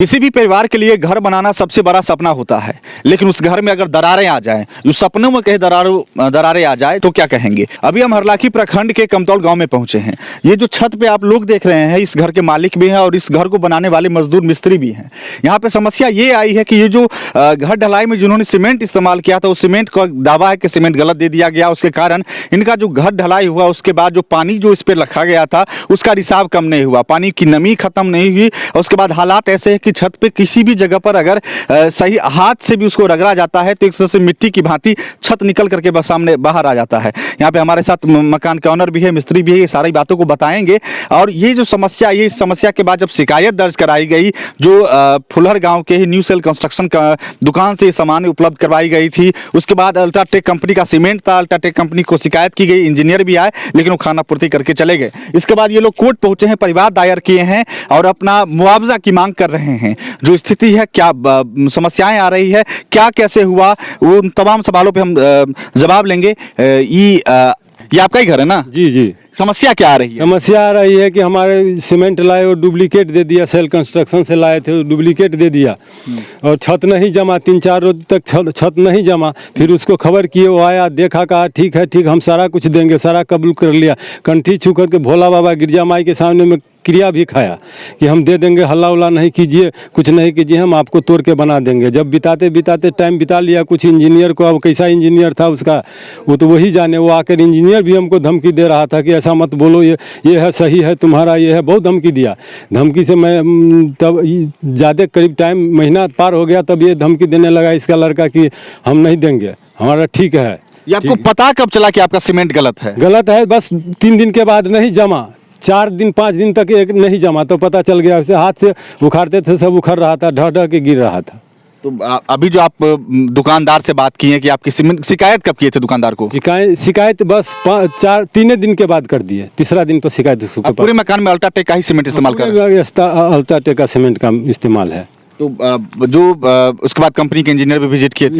किसी भी परिवार के लिए घर बनाना सबसे बड़ा सपना होता है, लेकिन उस घर में अगर दरारें आ जाएं, उस सपनों में कहीं दरारें आ जाए तो क्या कहेंगे। अभी हम हरलाखी प्रखंड के कमतौल गांव में पहुंचे हैं। ये जो छत पे आप लोग देख रहे हैं, इस घर के मालिक भी हैं और इस घर को बनाने वाले मजदूर मिस्त्री भी हैं। यहाँ पे समस्या ये आई है कि ये जो घर ढलाई में जिन्होंने सीमेंट इस्तेमाल किया था, उस सीमेंट का दावा है कि सीमेंट गलत दे दिया गया। उसके कारण इनका जो घर ढलाई हुआ, उसके बाद जो पानी जो इस पर रखा गया था उसका रिसाव कम नहीं हुआ, पानी की नमी खत्म नहीं हुई। और उसके बाद हालात ऐसे है कि छत पे किसी भी जगह पर अगर सही हाथ से भी उसको रगड़ा जाता है तो एक तरह से मिट्टी की भांति छत निकल करके सामने बाहर आ जाता है। यहाँ पे हमारे साथ मकान के ऑनर भी है, मिस्त्री भी है, ये सारी बातों को बताएंगे। और ये जो समस्या, ये इस समस्या के बाद जब शिकायत दर्ज कराई गई, जो फुलहर गांव के ही न्यू सेल कंस्ट्रक्शन का दुकान से सामान उपलब्ध करवाई गई थी, उसके बाद अल्ट्राटेक कंपनी का सीमेंट था, अल्ट्राटेक कंपनी को शिकायत की गई, इंजीनियर भी आए लेकिन वो खाना पूर्ति करके चले गए। इसके बाद ये लोग कोर्ट पहुंचे हैं, परिवार दायर किए हैं और अपना मुआवजा की मांग कर रहे हैं। जो स्थिति है, क्या समस्याएं आ रही है, क्या कैसे हुआ, उन तमाम सवालों पे हम जवाब लेंगे। ये आपका ही घर है ना? जी जी। समस्या क्या आ रही है? समस्या आ रही है कि हमारे सीमेंट लाए और डुप्लीकेट दे दिया, सेल कंस्ट्रक्शन से लाए थे, डुप्लीकेट दे दिया और छत नहीं जमा, 3-4 रोज तक छत नहीं जमा। फिर उसको खबर किए, वो आया, देखा, कहा ठीक है, ठीक, हम सारा कुछ देंगे, सारा कबूल कर लिया। कंठी छू करके भोला बाबा गिरजा माई के सामने में क्रिया भी खाया कि हम दे देंगे, हल्ला उल्ला नहीं कीजिए, कुछ नहीं कीजिए, हम आपको तोड़ के बना देंगे। जब बिताते बिताते टाइम बिता लिया, कुछ इंजीनियर को, अब कैसा इंजीनियर था उसका वो तो वही जाने, वो आकर इंजीनियर भी हमको धमकी दे रहा था कि ऐसा मत बोलो, ये है सही है तुम्हारा, ये है, बहुत धमकी दिया। धमकी से मैं तब ज़्यादा करीब टाइम महीना पार हो गया, तब ये धमकी देने लगा इसका लड़का कि हम नहीं देंगे, हमारा ठीक है। ये आपको पता कब चला कि आपका सीमेंट गलत है? गलत है, बस 3 दिन के बाद नहीं जमा, 4 दिन 5 दिन तक एक नहीं जमा तो पता चल गया। उसे हाथ से उखाड़ते थे, सब उखड़ रहा था, ढह ढह के गिर रहा था। तो अभी जो आप दुकानदार से बात की है कि आपकी सीमेंट, शिकायत कब किए थे दुकानदार को? शिकायत बस 3 दिन के बाद कर दिए, तीसरा दिन पर शिकायत। पूरे मकान में अल्ट्राटेक का ही सीमेंट इस्तेमाल कर रहे हैं? अल्ट्राटेक का सीमेंट का इस्तेमाल है। तो उसके बाद कंपनी के इंजीनियर भी विजिट किए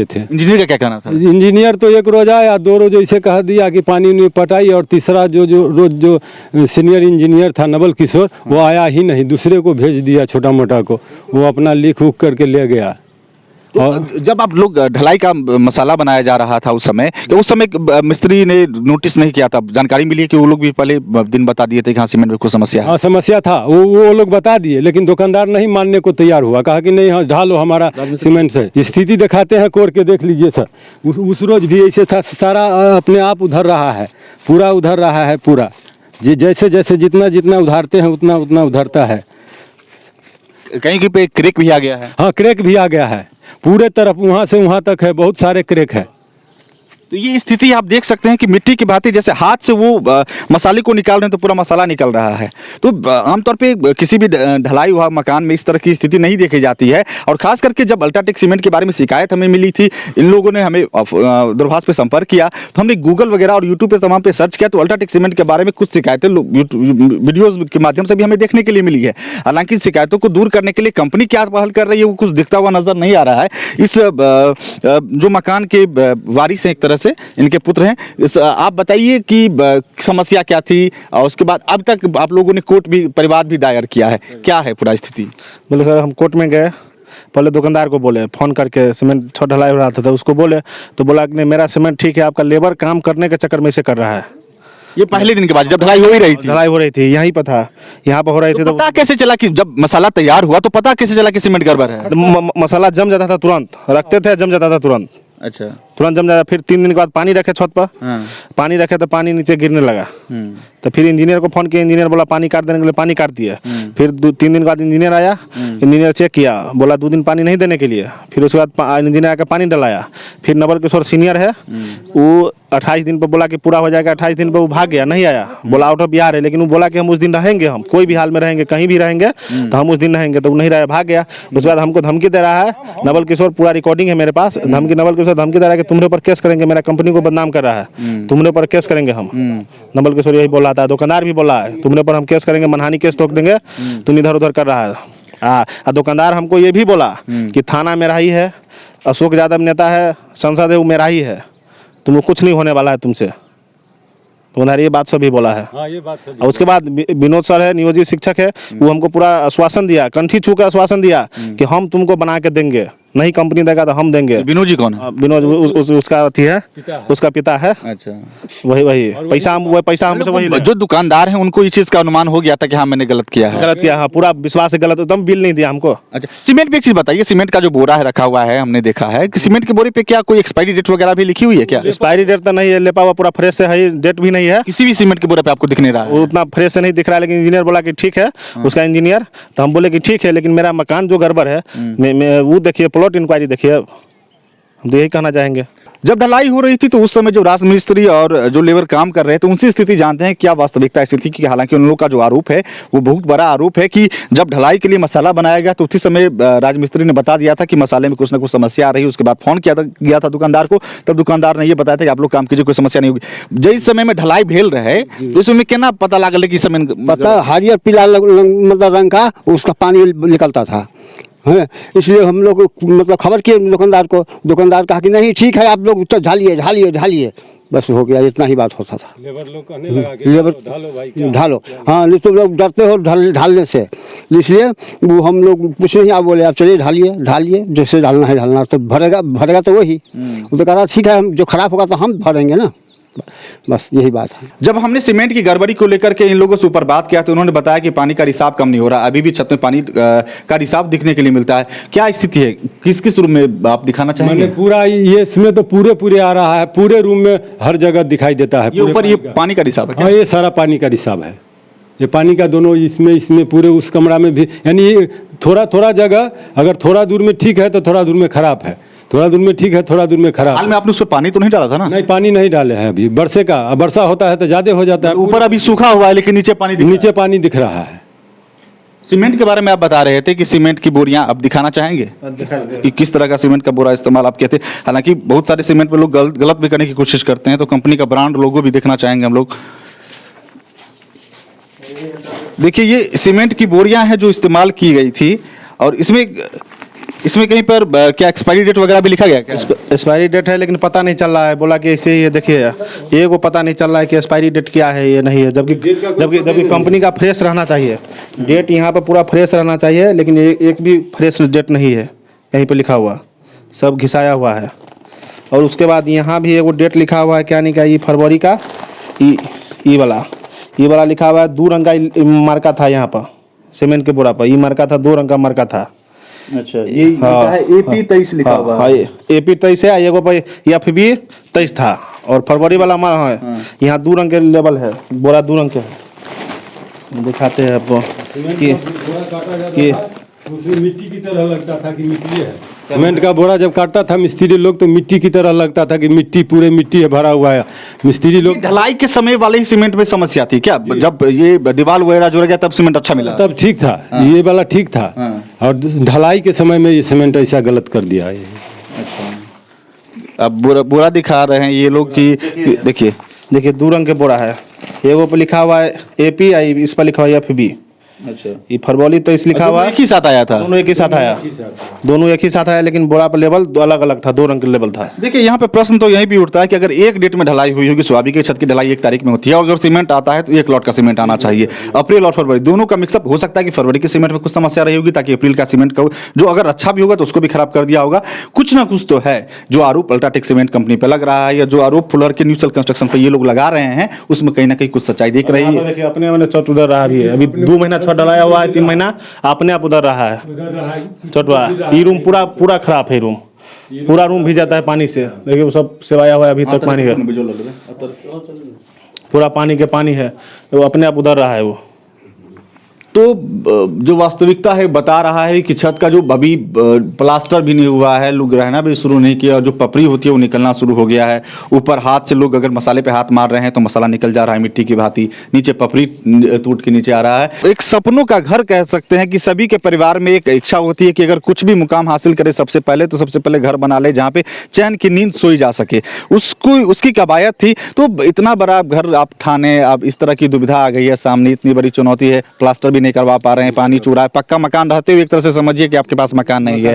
थे? इंजीनियर का क्या कहना था? इंजीनियर तो 1 रोज आया, 2 रोज ऐसे कह दिया कि पानी नहीं पटाई, और तीसरा जो रोज जो सीनियर इंजीनियर था नवल किशोर, वो आया ही नहीं, दूसरे को भेज दिया, छोटा मोटा को, वो अपना लिख उख करके ले गया। तो जब आप लोग ढलाई का मसाला बनाया जा रहा था उस समय, कि उस समय मिस्त्री ने नोटिस नहीं किया था? जानकारी मिली है कि वो लोग भी पहले दिन बता दिए थे कि हाँ सीमेंट में कुछ समस्या है? हाँ, समस्या था, वो लोग बता दिए, लेकिन दुकानदार नहीं मानने को तैयार हुआ, कहा कि नहीं, हाँ ढालो हमारा सीमेंट से। स्थिति दिखाते हैं, कोर के देख लीजिए सर, उस रोज भी ऐसे था, सारा अपने आप उधर रहा है, पूरा उधर रहा है, पूरा जैसे जैसे जितना जितना उधारते हैं उतना उतना उधरता है। कहीं पे क्रैक भी आ गया है? हाँ, क्रैक भी आ गया है, पूरे तरफ वहाँ से वहाँ तक है, बहुत सारे क्रैक है। तो ये स्थिति आप देख सकते हैं कि मिट्टी की भांति जैसे हाथ से वो मसाले को निकाल रहे हैं तो पूरा मसाला निकल रहा है। तो आमतौर पे किसी भी ढलाई हुआ मकान में इस तरह की स्थिति नहीं देखी जाती है। और खास करके जब अल्ट्राटेक सीमेंट के बारे में शिकायत हमें मिली थी, इन लोगों ने हमें दूरभाष पे संपर्क किया, तो हमने गूगल वगैरह और यूट्यूब पे तमाम पे सर्च किया, तो अल्ट्राटेक सीमेंट के बारे में कुछ शिकायतें वीडियोज़ के माध्यम से भी हमें देखने के लिए मिली है। हालांकि शिकायतों को दूर करने के लिए कंपनी क्या पहल कर रही है वो कुछ दिखता हुआ नजर नहीं आ रहा है। इस जो मकान के वारिस हैं, एक तरह से इनके पुत्र हैं, आप बताइए कि समस्या क्या थी, और उसके बाद अब तक आप लोगों ने कोर्ट भी, परिवार भी दायर किया है, क्या है पूरा स्थिति? बोले सर, हम कोर्ट में गए, पहले दुकानदार को बोले, फ़ोन करके, सीमेंट छत ढलाई हो रहा था उसको बोले, तो बोला कि नहीं मेरा सीमेंट ठीक है, आपका लेबर काम करने के चक्कर में इसे कर रहा है। ये पहले दिन के बाद जब ढलाई हो ही रही थी? ढलाई हो रही थी, यहीं पर था, यहाँ पर हो रही थी। तो पता कैसे चला कि जब मसाला तैयार हुआ तो पता कैसे चला कि सीमेंट गड़बड़ है? मसाला जम जाता था, तुरंत रखते थे, जम जाता था तुरंत। अच्छा, तुरंत जम जाता। फिर 3 दिन के बाद पानी रखे छत पर, पानी रखे तो पानी नीचे गिरने लगा। तो फिर इंजीनियर को फोन किया, इंजीनियर बोला पानी काट देने के लिए, पानी काट दिया। फिर 3 दिन बाद इंजीनियर आया, इंजीनियर चेक किया, बोला 2 दिन पानी नहीं देने के लिए। फिर उसके बाद इंजीनियर आकर पानी डलाया। फिर नवल किशोर सीनियर है, वो 28 दिन पर बोला कि पूरा हो जाएगा, 28 दिन पर वो भाग गया, नहीं आया, बोला आउट ऑफ बिहार है, लेकिन वो बोला कि हम उस दिन रहेंगे, हम कोई भी हाल में रहेंगे, कहीं भी रहेंगे तो हम उस दिन रहेंगे, तो वो नहीं रहा, भाग गया। उसके बाद हमको धमकी दे रहा है नवल किशोर, पूरा रिकॉर्डिंग है मेरे पास, धमकी, नवल किशोर धमकी दे रहा है कि तुम्हारे ऊपर केस करेंगे, मेरा कंपनी को बदनाम कर रहा है, तुम्हारे ऊपर केस करेंगे हम। नवल किशोर यही बोल रहा था, दुकानदार भी बोला है तुम्हारे ऊपर हम केस करेंगे, मनहानि केस ठोक देंगे, तुम इधर उधर कर रहा है। दुकानदार हमको ये भी बोला कि थाना मेरा ही है, अशोक यादव नेता है, संसद है, वो मेरा ही है, तुमको कुछ नहीं होने वाला है तुमसे। दुकानदार ये बात सभी बोला है। हाँ, ये बात सही। और उसके बाद विनोद सर है, नियोजित शिक्षक है, वो हमको पूरा आश्वासन दिया, कंठी छू कर आश्वासन दिया कि हम तुमको बना के देंगे, नहीं कंपनी देगा तो हम देंगे। विनोद जी कौन है? विनोद उसका अथी है, उसका पिता है। अच्छा, वही पैसा हमसे वही ले। जो दुकानदार हैं उनको इस चीज का अनुमान हो गया था कि हाँ मैंने गलत किया है। गलत किया, हाँ पूरा विश्वास है, गलत एकदम बिल नहीं दिया हमको। अच्छा, सीमेंट पे एक चीज बताइए, सीमेंट का जो बोरा है रखा हुआ है, हमने देखा है कि सीमेंट के बोरे पे क्या कोई एक्सपायरी डेट वगैरह भी लिखी हुई है क्या? एक्सपायरी डेट तो नहीं है, लेपा हुआ पूरा फ्रेश है, डेट भी नहीं है। किसी भी सीमेंट के बोरे पे आपको दिख नहीं रहा है? वो उतना फ्रेश से नहीं दिख रहा है, लेकिन इंजीनियर बोला कि ठीक है, उसका इंजीनियर। तो हम बोले कि ठीक है, लेकिन मेरा मकान जो गड़बड़ है, मैं वो देखिए, प्लॉट इंक्वायरी देखिए, हम तो यही कहना चाहेंगे। जब ढलाई हो रही थी तो उस समय जो राजमिस्त्री और जो लेबर काम कर रहे थे उनसे स्थिति जानते हैं क्या वास्तविकता स्थिति की? हालांकि उन लोगों का जो आरोप है वो बहुत बड़ा आरोप है कि जब ढलाई के लिए मसाला बनाया गया तो उसी समय राजमिस्त्री ने बता दिया था कि मसाले में कुछ ना कुछ समस्या आ रही है। उसके बाद फोन किया गया था दुकानदार को, तब दुकानदार ने ये बताया था कि आप लोग काम कीजिए, कोई समस्या नहीं होगी। जिस समय में ढलाई भेल रहे तो इस समय केना पता लागल कि समय पता हरियर पीला मतलब रंग का उसका पानी निकलता था है, इसलिए हम लोग मतलब खबर किए दुकानदार को। दुकानदार कहा कि नहीं ठीक है, आप लोग तो ढालिए ढालिए ढालिए, बस हो गया, इतना ही बात होता था। लेबर लोग कहने लगा कि लेबर ढालो भाई, क्या ढालो, हाँ नहीं तो लोग डरते हो ढालने से, इसलिए वो हम लोग कुछ नहीं, आप बोले आप चलिए ढालिए ढालिए, जैसे ढालना है ढालना, तो भरेगा तो वही। वो तो कह रहा ठीक है, हम जो खराब होगा तो हम भरेंगे ना, बस यही बात है। जब हमने सीमेंट की गड़बड़ी को लेकर के इन लोगों से ऊपर बात किया तो उन्होंने बताया कि पानी का रिसाव कम नहीं हो रहा, अभी भी छत में पानी का रिसाव दिखने के लिए मिलता है। क्या स्थिति है, किस रूम में आप दिखाना चाहेंगे? मैंने पूरा ये इसमें तो पूरे आ रहा है, पूरे रूम में हर जगह दिखाई देता है। ये ऊपर ये पानी का रिसाव है क्या? हाँ, ये सारा पानी का रिसाव है, ये पानी का दोनों इसमें पूरे उस कमरा में भी, यानी थोड़ा जगह अगर थोड़ा दूर में ठीक है तो थोड़ा दूर में खराब है, थोड़ा दूर में ठीक है, थोड़ा दूर में खराब। हाल में आपने उस पर पानी तो नहीं डाला था ना? नहीं, पानी नहीं डाले हैं अभी, वर्षा होता है तो ज्यादा हो जाता है। ऊपर अभी सूखा हुआ है लेकिन नीचे पानी नीचे पानी दिख रहा है। सीमेंट के बारे में आप बता रहे थे कि सीमेंट की बोरियां अब दिखाना चाहेंगे कि किस तरह का सीमेंट का बोरा इस्तेमाल आप कहते हैं। हालांकि बहुत सारे सीमेंट पे लोग गलत भी करने की कोशिश करते हैं, तो कंपनी का ब्रांड लोगो भी देखना चाहेंगे हम लोग। देखिए, ये सीमेंट की बोरियां हैं जो इस्तेमाल की गई थी, और इसमें कहीं पर क्या एक्सपायरी डेट वगैरह भी लिखा गया क्या? एक्सपायरी डेट है, लेकिन पता नहीं चल रहा है, बोला कि ऐसे ही है। देखिए, ये को पता नहीं चल रहा है कि एक्सपायरी डेट क्या है, ये नहीं है, जबकि कंपनी का फ्रेश रहना चाहिए। डेट यहाँ पे पूरा फ्रेश रहना चाहिए, लेकिन एक भी फ्रेश डेट नहीं है कहीं पे लिखा हुआ, सब घिसाया हुआ है। और उसके बाद यहाँ भी एक डेट लिखा हुआ है, क्या नहीं क्या, ये फरवरी का, ये वाला लिखा हुआ है। 2 रंग का मार्का था यहाँ पर सीमेंट के बोरा पर, ये मार्का था, 2 रंग का मार्का था। अच्छा, ये है AP 23 लिखा हुआ है। AP 23 है, एगो पर FB 23 था, और फरवरी वाला हमारा है। यहाँ 2 रंग के लेवल है, बोरा 2 रंग के है। दिखाते हैं आपको कि उसमें मिट्टी की तरह लगता था कि मिट्टी है। सीमेंट का बोरा जब काटता था मिस्त्री लोग तो मिट्टी की तरह लगता था कि पूरे मिट्टी है, भरा हुआ है। मिस्त्री लोग ढलाई के समय वाले ही सीमेंट में समस्या थी क्या? जब ये दीवार वगैरह जुड़ गया तब सीमेंट अच्छा मिला? तब ठीक था, ये वाला ठीक था, और ढलाई के समय में ये सीमेंट ऐसा गलत कर दिया है। अब बोरा दिखा रहे हैं ये लोग कि देखिए 2 रंग के बोरा है, एगो पर लिखा हुआ है AP, इस पर लिखा हुआ है FB। अच्छा, ये फरवरी 23 लिखा हुआ है, एक ही साथ आया था। दोनों एक ही साथ आया, दोनों एक ही साथ आया, लेकिन बोरा पर लेवल अलग अलग था, 2 रंग के लेवल था। देखिए, यहाँ पे प्रश्न तो यही भी उठता है कि अगर एक डेट में ढलाई हुई होगी, स्वाभाविक छत की ढलाई 1 तारीख में होती है, और अगर सीमेंट आता है तो 1 लॉट का सीमेंट आना चाहिए। अप्रैल और फरवरी दोनों का मिक्सअप हो सकता है कि फरवरी के सीमेंट में कुछ समस्या रही होगी, ताकि अप्रैल का सीमेंट का जो अगर अच्छा भी होगा तो उसको भी खराब कर दिया होगा। कुछ ना कुछ तो है जो आरोप अल्ट्राटेक सीमेंट कंपनी पे लग रहा है, या जो आरोप फुलर के न्यूसेल कंस्ट्रक्शन पे ये लोग लगा रहे हैं, उसमें कहीं ना कहीं कुछ सच्चाई दिख रही है। देखिए, अपने मैंने छत उधर रहा भी है, अभी 2 महीना छत डलाया हुआ है, 3 महीना अपने आप उधर रहा है छोटवा। ये रूम पूरा खराब है, पूरा रूम भी जाता है पानी से। देखिए, वो सब सिवाया हुआ है, अभी तक पानी है, पूरा पानी है, वो अपने आप उधर रहा है। वो तो जो वास्तविकता है बता रहा है कि छत का जो अभी प्लास्टर भी नहीं हुआ है, लोग रहना भी शुरू नहीं किया, और जो पपड़ी होती है वो निकलना शुरू हो गया है। ऊपर हाथ से लोग अगर मसाले पे हाथ मार रहे हैं तो मसाला निकल जा रहा है मिट्टी की भांति, नीचे पपड़ी टूट के नीचे आ रहा है। एक सपनों का घर कह सकते हैं कि सभी के परिवार में एक इच्छा होती है कि अगर कुछ भी मुकाम हासिल करे सबसे पहले घर बना ले जहाँ पे चैन की नींद सोई जा सके। उसकी कवायद थी। तो इतना बड़ा घर आप ठाने, अब इस तरह की दुविधा आ गई है सामने, इतनी बड़ी चुनौती है, प्लास्टर भी नहीं करवा पा रहे हैं, पानी चूरा है, पक्का मकान रहते हुए एक तरह से समझिए कि आपके पास मकान नहीं है।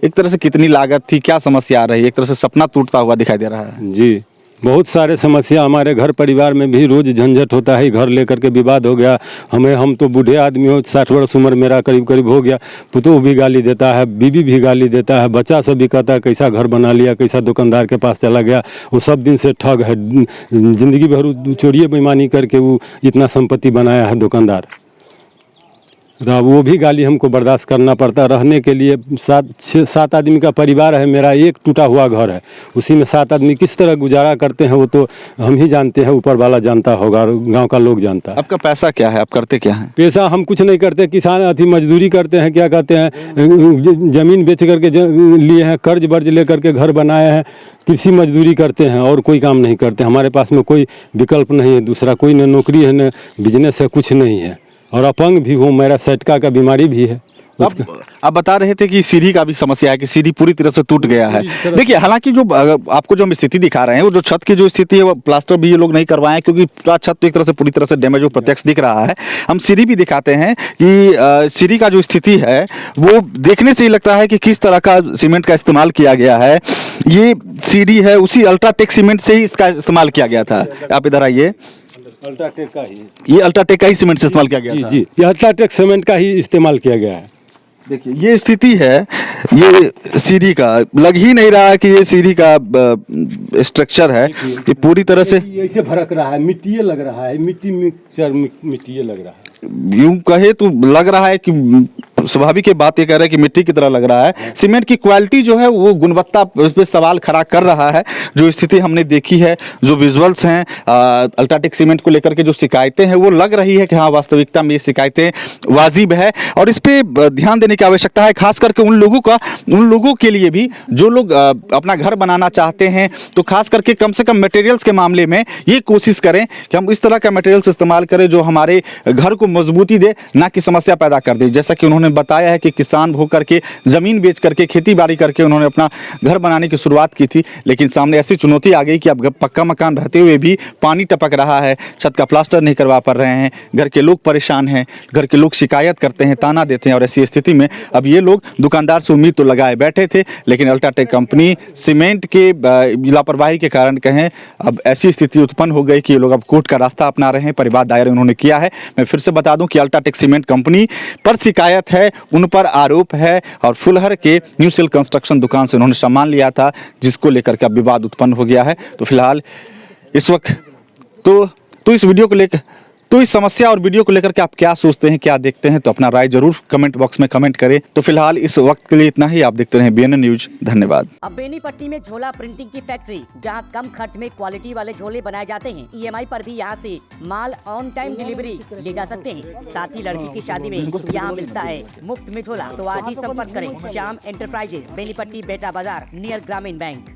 एक तरह से कितनी लागत थी, क्या समस्या आ रही है, एक तरह से सपना टूटता हुआ दिखाई दे रहा है जी। बहुत सारे समस्या हमारे घर परिवार में भी रोज़ झंझट होता है। घर लेकर के विवाद हो गया, हम तो बूढ़े आदमी हो, 60 वर्ष उम्र मेरा करीब करीब हो गया। पुतोह भी गाली देता है, बीवी भी गाली देता है, बच्चा सब भी कहता है कैसा घर बना लिया, कैसा दुकानदार के पास चला गया, वो सब दिन से ठग है, ज़िंदगी भर चोरी बेईमानी करके वो इतना संपत्ति बनाया है दुकानदार। तो अब वो भी गाली हमको बर्दाश्त करना पड़ता है। रहने के लिए 7 आदमी का परिवार है मेरा, एक टूटा हुआ घर है, उसी में 7 आदमी किस तरह गुजारा करते हैं वो तो हम ही जानते हैं, ऊपर वाला जानता होगा, गांव का लोग जानता है। आपका पैसा क्या है, आप करते क्या हैं? पैसा हम कुछ नहीं करते, किसान अति मजदूरी करते हैं, क्या कहते हैं, ज़मीन बेच करके लिए हैं, कर्ज वर्ज लेकर के घर बनाए हैं, कृषि मजदूरी करते हैं और कोई काम नहीं करते। हमारे पास में कोई विकल्प नहीं है दूसरा, कोई न नौकरी है न बिजनेस है, कुछ नहीं है। और अपंग भी हूँ, मेरा सटका का बीमारी भी है। आप बता रहे थे कि सीढ़ी का भी समस्या है, कि सीढ़ी पूरी तरह से टूट गया है। देखिए, हालांकि जो आपको जो हम स्थिति दिखा रहे हैं, वो जो छत की जो स्थिति है वो प्लास्टर भी ये लोग नहीं करवाए हैं, क्योंकि पूरा छत तो एक तरह से पूरी तरह से डैमेज हो प्रत्यक्ष दिख रहा है। हम सीढ़ी भी दिखाते हैं कि सीढ़ी का जो स्थिति है वो देखने से ही लगता है कि किस तरह का सीमेंट का इस्तेमाल किया गया है। ये सीढ़ी है उसी अल्ट्राटेक सीमेंट से ही इसका इस्तेमाल किया गया था। आप इधर आइए, अल्ट्राटेक का ही, ये अल्ट्राटेक का ही सीमेंट से इस्तेमाल किया गया था। जी, ये अल्ट्राटेक सीमेंट का ही इस्तेमाल किया गया है। देखिए, ये स्थिति है, ये सीढ़ी का लग ही नहीं रहा है कि ये सीढ़ी का स्ट्रक्चर है, ये पूरी तरह से ऐसे भड़क रहा है, मिट्टी लग रहा है, मिट्टी मिक्सचर मिट्टी लग रहा है। यूं कहे तो लग रहा है कि स्वाभाविक बात ये कह रहे हैं कि मिट्टी की तरह लग रहा है। सीमेंट की क्वालिटी जो है वो गुणवत्ता उस पर सवाल खड़ा कर रहा है। जो स्थिति हमने देखी है, जो विजुअल्स हैं अल्ट्राटेक सीमेंट को लेकर के जो शिकायतें हैं, वो लग रही है कि हाँ, वास्तविकता में ये शिकायतें वाजिब है और इस पर ध्यान देने की आवश्यकता है। खास करके उन लोगों के लिए भी जो लोग अपना घर बनाना चाहते हैं, तो खास करके कम से कम मटेरियल्स के मामले में ये कोशिश करें कि हम इस तरह का मटेरियल्स इस्तेमाल करें जो हमारे घर को मजबूती दे, ना कि समस्या पैदा कर दे। जैसा कि उन्होंने बताया है कि किसान होकर के ज़मीन बेच करके खेती बाड़ी करके उन्होंने अपना घर बनाने की शुरुआत की थी, लेकिन सामने ऐसी चुनौती आ गई कि अब पक्का मकान रहते हुए भी पानी टपक रहा है, छत का प्लास्टर नहीं करवा पा रहे हैं, घर के लोग परेशान हैं, घर के लोग शिकायत करते हैं, ताना देते हैं। और ऐसी स्थिति में अब ये लोग दुकानदार से उम्मीद तो लगाए बैठे थे, लेकिन अल्ट्राटेक कंपनी सीमेंट के लापरवाही के कारण कहें अब ऐसी स्थिति उत्पन्न हो गई कि ये लोग अब कोर्ट का रास्ता अपना रहे हैं। परिवार दायर उन्होंने किया है। मैं फिर से बता दूं कि अल्ट्राटेक सीमेंट कंपनी पर शिकायत है, उन पर आरोप है और फुलहर के न्यू सेल कंस्ट्रक्शन दुकान से उन्होंने सामान लिया था, जिसको लेकर के अब विवाद उत्पन्न हो गया है। तो फिलहाल इस वक्त तो इस वीडियो को लेकर, तो इस समस्या और वीडियो को लेकर के आप क्या सोचते हैं, क्या देखते हैं, तो अपना राय जरूर कमेंट बॉक्स में कमेंट करें। तो फिलहाल इस वक्त के लिए इतना ही। आप देखते रहें BNN न्यूज। धन्यवाद। अब बेनीपट्टी में झोला प्रिंटिंग की फैक्ट्री, जहां कम खर्च में क्वालिटी वाले झोले बनाए जाते हैं। EMI पर भी यहां से माल ऑन टाइम डिलीवरी ले जा सकते हैं। साथ ही लड़की की शादी में यहां मिलता है मुफ्त में झोला। तो आज ही संपर्क करें श्याम एंटरप्राइजेज, बेनीपट्टी, बेटा बाजार, नियर ग्रामीण बैंक।